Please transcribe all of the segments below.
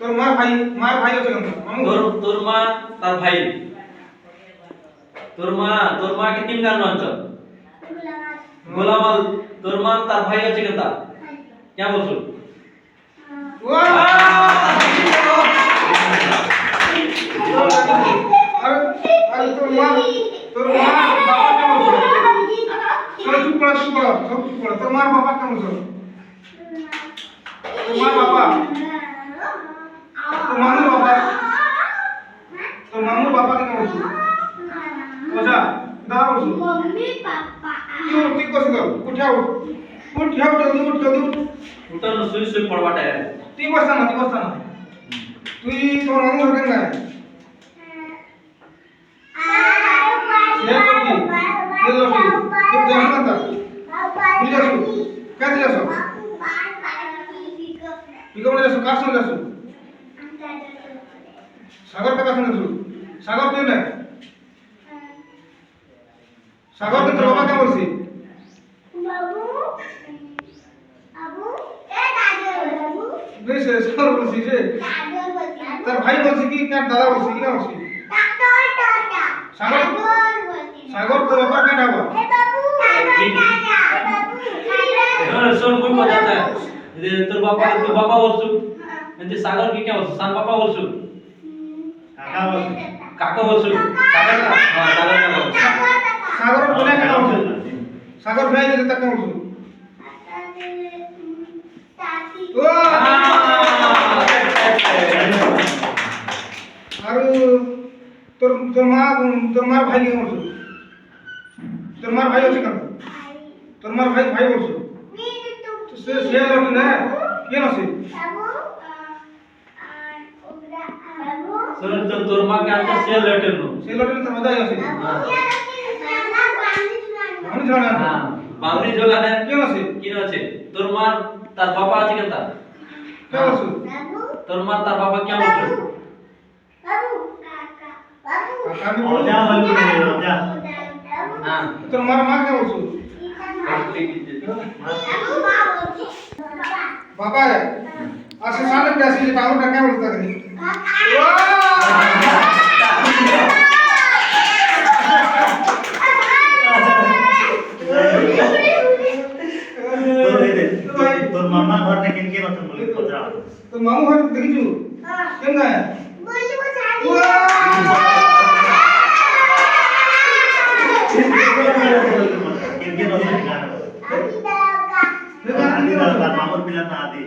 তোর মার ভাই আছে কেন তোর মা তার ভাই তোর মা কে তিন গান অঞ্চল গোলামাল তোর মা তার ভাই আছে কেন তা क्या बोलছো अरे তোর মা বাবা কেমন ছিল চুপ কর তোর মা বাবা কেমন ছিল তোর মা বাবা তোর মামু বাবা কেমন ছিল ওজা দাও বলছো मम्मी पापा क्यों ठीक कस दो उठाओ जल्दी उठ उठो न सुई पड़वाटा है ती बसता ना তুই তোর মামু ঘর কেন সাগর কথা শুনেছো সাগর তুই না সাগর কে তোর বাবা কে বলছি बाबू अबू ए दादू बाबू বেশ সাগর বলছি যে दादू बोलती তোর ভাই বলছি কি কার দাদা বলছি কি না বলছি टाटा सागर बोलती सागर तो बाबा का डाबा ए बाबू बाबू सुन कोई बताता है ये তোর বাবা বলছো মানে সাগর কি बोलছো সান পাপা বলছো কাকা বলছো কাকা हां सागर का बोलছো सागर बोले का बलছো सागर भाई जे तक बलছো ताती ओ আর তোর মার ভাই কে বলছো তোর মার ভাই আছে কেন তোর মার ভাই বলছো সে লটি না কে আছে बाबू ओगरा बाबू सुन তোর মা কে আনতে সে লটে নো সে লটি তো মজা আছে আমি জানা না हां बावनी जोगाने কে আছে কি আছে তোর মা তার বাবা আছে কেন তা কে বলছো बाबू তোর মা তার বাবা কে বলছো बाबू काका बाबू আমি বলছি हां তোর মার মা কে বলছো बाबा है असं साले पैसे जे पाहू टाका बोलता कधी তোর মামা ঘর থেকে কিনকে নতুন বলি কোজরা তো মামু হয় দেখিছু কেন না কিনকে নতুন গান আদি তার মামুর পিলা না আদি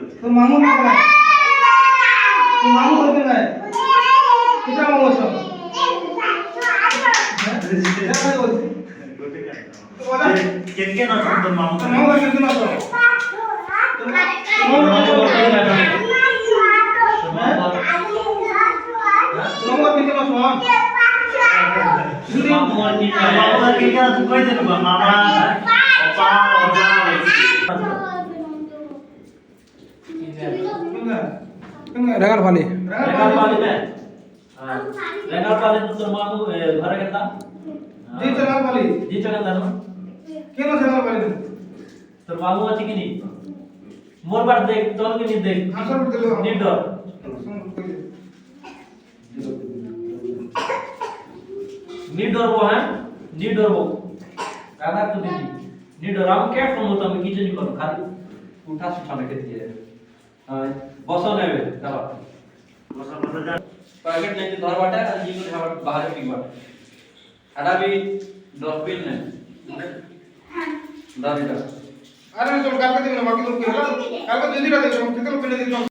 হচ্ছে তো মামু না বলা তো মামু হয় না কিটা মামু আছে কিনকে নতুন তোর মামু তো মামু হয় না তো মামু কিটা না শোন মামু আর কি মামু কিনকে নতুন কই দেন মামা পাপা ওজা रेगल वाली रेगाल पाली में हां रेगाल पाली तो তোর মামু ঘরে কেনতা जी चला वाली জি চকেনতা না কেন चला वाली তোর মামু আছে কি নি মোর বার দেখ তোর কি নি দেখ आंसर दिलो নিডর নিডরবো হ্যাঁ নিডরবো কাদা তো দিদি নিডরাম কে ফোন তো আমি কিছু নি করব খালি উঠা সুঠানে কে দিয়ে বসো নেবে দাও বসা যা पैकेट लेके धर बाटा और जी को हमारे बाहर पिक बाटा हटा भी डस्टबिन में दादी का अरे चल काल के दिन बाकी लोग के काल के जल्दी रहते हम कितने लोग के दिन